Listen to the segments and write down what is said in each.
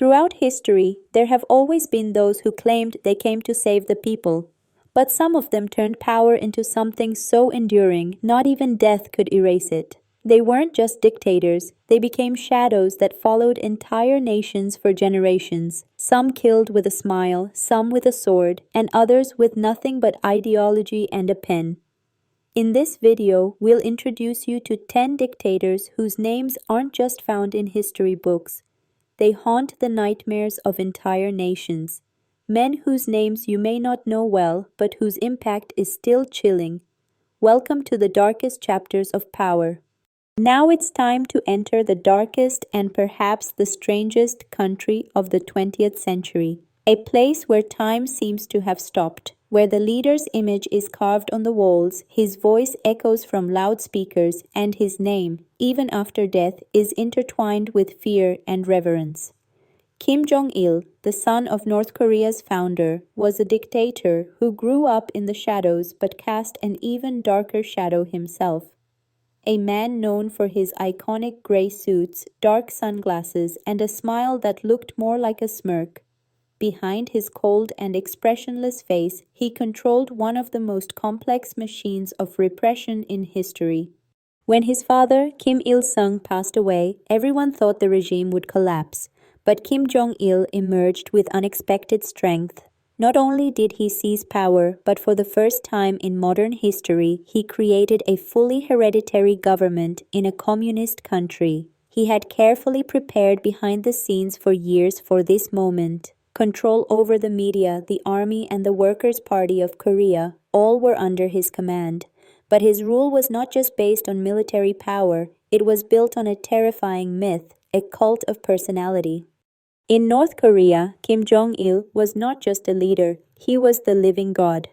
Throughout history, there have always been those who claimed they came to save the people. But some of them turned power into something so enduring, not even death could erase it. They weren't just dictators, they became shadows that followed entire nations for generations. Some killed with a smile, some with a sword, and others with nothing but ideology and a pen. In this video, we'll introduce you to 10 dictators whose names aren't just found in history books. They haunt the nightmares of entire nations. Men whose names you may not know well, but whose impact is still chilling. Welcome to the darkest chapters of power. Now it's time to enter the darkest and perhaps the strangest country of the 20th century. A place where time seems to have stopped, where the leader's image is carved on the walls, his voice echoes from loudspeakers, and his name, even after death, is intertwined with fear and reverence. Kim Jong-il, the son of North Korea's founder, was a dictator who grew up in the shadows but cast an even darker shadow himself. A man known for his iconic gray suits, dark sunglasses, and a smile that looked more like a smirk. Behind his cold and expressionless face, he controlled one of the most complex machines of repression in history. When his father, Kim Il-sung, passed away, everyone thought the regime would collapse. But Kim Jong-il emerged with unexpected strength. Not only did he seize power, but for the first time in modern history, he created a fully hereditary government in a communist country. He had carefully prepared behind the scenes for years for this moment. Control over the media, the army, and the Workers' Party of Korea, all were under his command. But his rule was not just based on military power, it was built on a terrifying myth, a cult of personality. In North Korea, Kim Jong-il was not just a leader, he was the living god.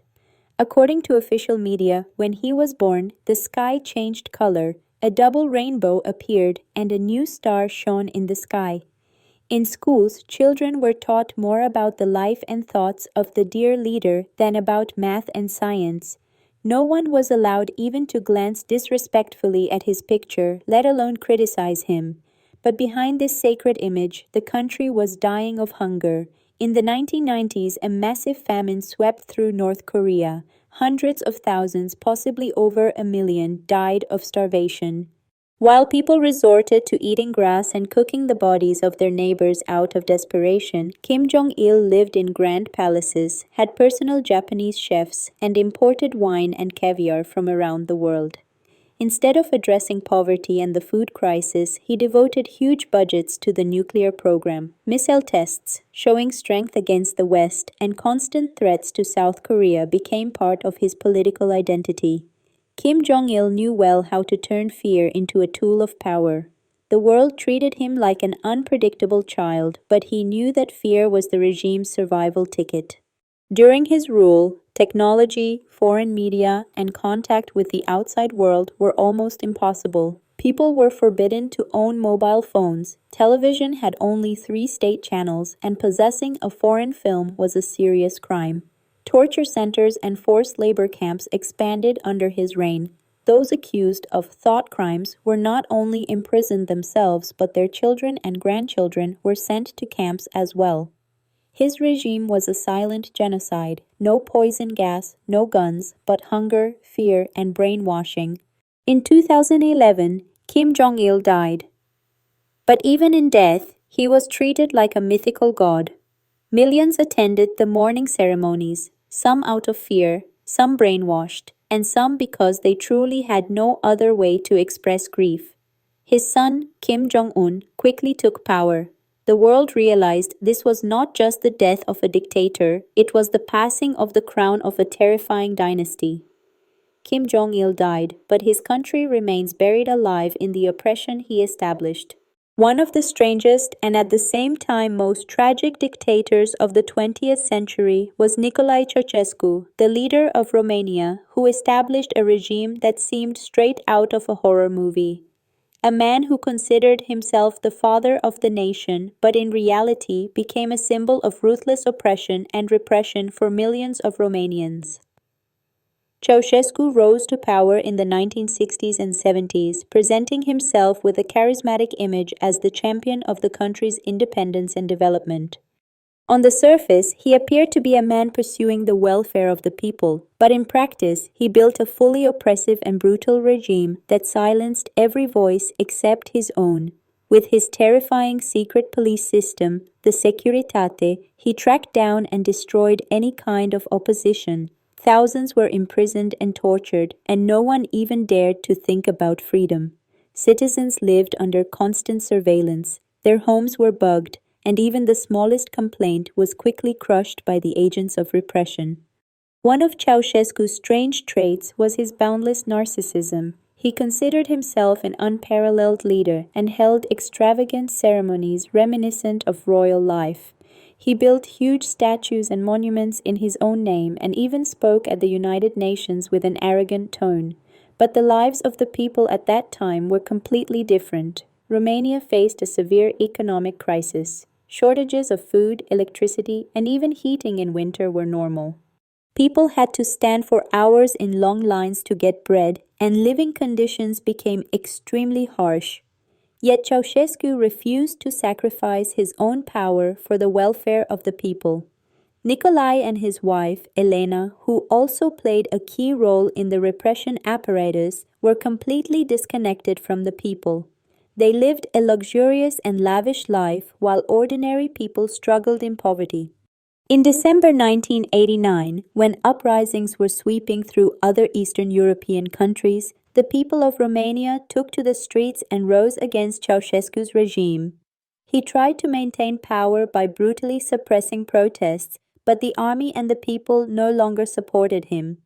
According to official media, when he was born, the sky changed color, a double rainbow appeared, and a new star shone in the sky. In schools, children were taught more about the life and thoughts of the dear leader than about math and science. No one was allowed even to glance disrespectfully at his picture, let alone criticize him. But behind this sacred image, the country was dying of hunger. In the 1990s, a massive famine swept through North Korea. Hundreds of thousands, possibly over 1 million, died of starvation. While people resorted to eating grass and cooking the bodies of their neighbors out of desperation, Kim Jong-il lived in grand palaces, had personal Japanese chefs, and imported wine and caviar from around the world. Instead of addressing poverty and the food crisis, he devoted huge budgets to the nuclear program, missile tests, showing strength against the West, and constant threats to South Korea became part of his political identity. Kim Jong-il knew well how to turn fear into a tool of power. The world treated him like an unpredictable child, but he knew that fear was the regime's survival ticket. During his rule, technology, foreign media, and contact with the outside world were almost impossible. People were forbidden to own mobile phones, television had only 3 state channels, and possessing a foreign film was a serious crime. Torture centers and forced labor camps expanded under his reign. Those accused of thought crimes were not only imprisoned themselves, but their children and grandchildren were sent to camps as well. His regime was a silent genocide, no poison gas, no guns, but hunger, fear, and brainwashing. In 2011, Kim Jong-il died. But even in death, he was treated like a mythical god. Millions attended the mourning ceremonies, some out of fear, some brainwashed, and some because they truly had no other way to express grief. His son, Kim Jong-un, quickly took power. The world realized this was not just the death of a dictator, it was the passing of the crown of a terrifying dynasty. Kim Jong-il died, but his country remains buried alive in the oppression he established. One of the strangest and at the same time most tragic dictators of the 20th century was Nicolae Ceaușescu, the leader of Romania, who established a regime that seemed straight out of a horror movie. A man who considered himself the father of the nation, but in reality became a symbol of ruthless oppression and repression for millions of Romanians. Ceaușescu rose to power in the 1960s and 70s, presenting himself with a charismatic image as the champion of the country's independence and development. On the surface, he appeared to be a man pursuing the welfare of the people, but in practice, he built a fully oppressive and brutal regime that silenced every voice except his own. With his terrifying secret police system, the Securitate, he tracked down and destroyed any kind of opposition. Thousands were imprisoned and tortured, and no one even dared to think about freedom. Citizens lived under constant surveillance, their homes were bugged, and even the smallest complaint was quickly crushed by the agents of repression. One of Ceaușescu's strange traits was his boundless narcissism. He considered himself an unparalleled leader and held extravagant ceremonies reminiscent of royal life. He built huge statues and monuments in his own name and even spoke at the United Nations with an arrogant tone. But the lives of the people at that time were completely different. Romania faced a severe economic crisis. Shortages of food, electricity, and even heating in winter were normal. People had to stand for hours in long lines to get bread, and living conditions became extremely harsh. Yet Ceaușescu refused to sacrifice his own power for the welfare of the people. Nicolae and his wife, Elena, who also played a key role in the repression apparatus, were completely disconnected from the people. They lived a luxurious and lavish life while ordinary people struggled in poverty. In December 1989, when uprisings were sweeping through other Eastern European countries, the people of Romania took to the streets and rose against Ceaușescu's regime. He tried to maintain power by brutally suppressing protests, but the army and the people no longer supported him.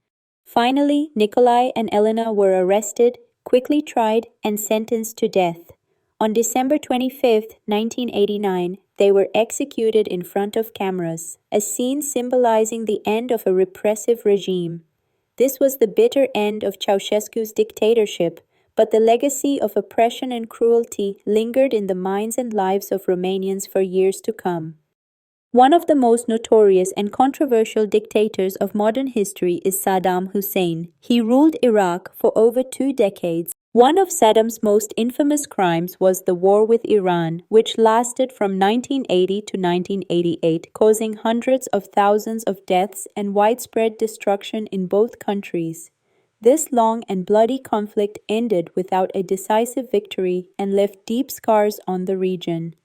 Finally, Nicolae and Elena were arrested, quickly tried, and sentenced to death. On December 25, 1989, they were executed in front of cameras, a scene symbolizing the end of a repressive regime. This was the bitter end of Ceaușescu's dictatorship, but the legacy of oppression and cruelty lingered in the minds and lives of Romanians for years to come. One of the most notorious and controversial dictators of modern history is Saddam Hussein. He ruled Iraq for over 2 decades. One of Saddam's most infamous crimes was the war with Iran, which lasted from 1980 to 1988, causing hundreds of thousands of deaths and widespread destruction in both countries. This long and bloody conflict ended without a decisive victory and left deep scars on the region.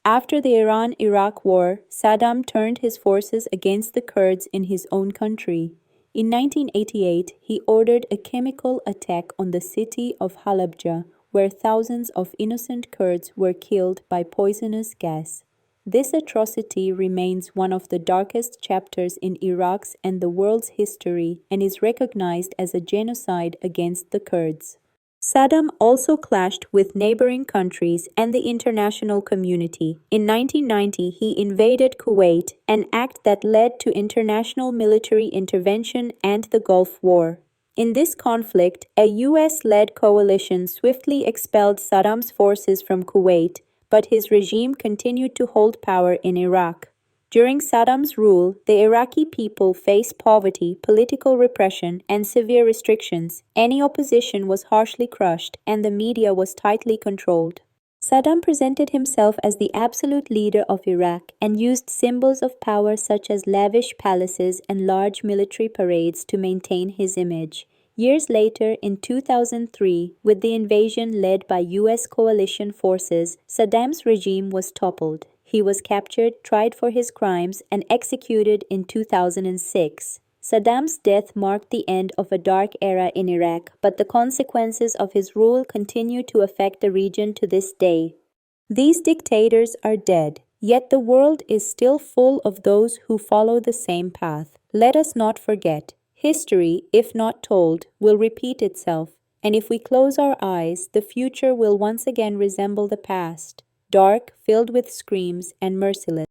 After the Iran-Iraq war, Saddam turned his forces against the Kurds in his own country. In 1988, he ordered a chemical attack on the city of Halabja, where thousands of innocent Kurds were killed by poisonous gas. This atrocity remains one of the darkest chapters in Iraq's and the world's history and is recognized as a genocide against the Kurds. Saddam also clashed with neighboring countries and the international community. In 1990, he invaded Kuwait, an act that led to international military intervention and the Gulf War. In this conflict, a US-led coalition swiftly expelled Saddam's forces from Kuwait, but his regime continued to hold power in Iraq. During Saddam's rule, the Iraqi people faced poverty, political repression, and severe restrictions. Any opposition was harshly crushed, and the media was tightly controlled. Saddam presented himself as the absolute leader of Iraq and used symbols of power such as lavish palaces and large military parades to maintain his image. Years later, in 2003, with the invasion led by US coalition forces, Saddam's regime was toppled. He was captured, tried for his crimes, and executed in 2006. Saddam's death marked the end of a dark era in Iraq, but the consequences of his rule continue to affect the region to this day. These dictators are dead, yet the world is still full of those who follow the same path. Let us not forget, history, if not told, will repeat itself, and if we close our eyes, the future will once again resemble the past. Dark, filled with screams, and merciless.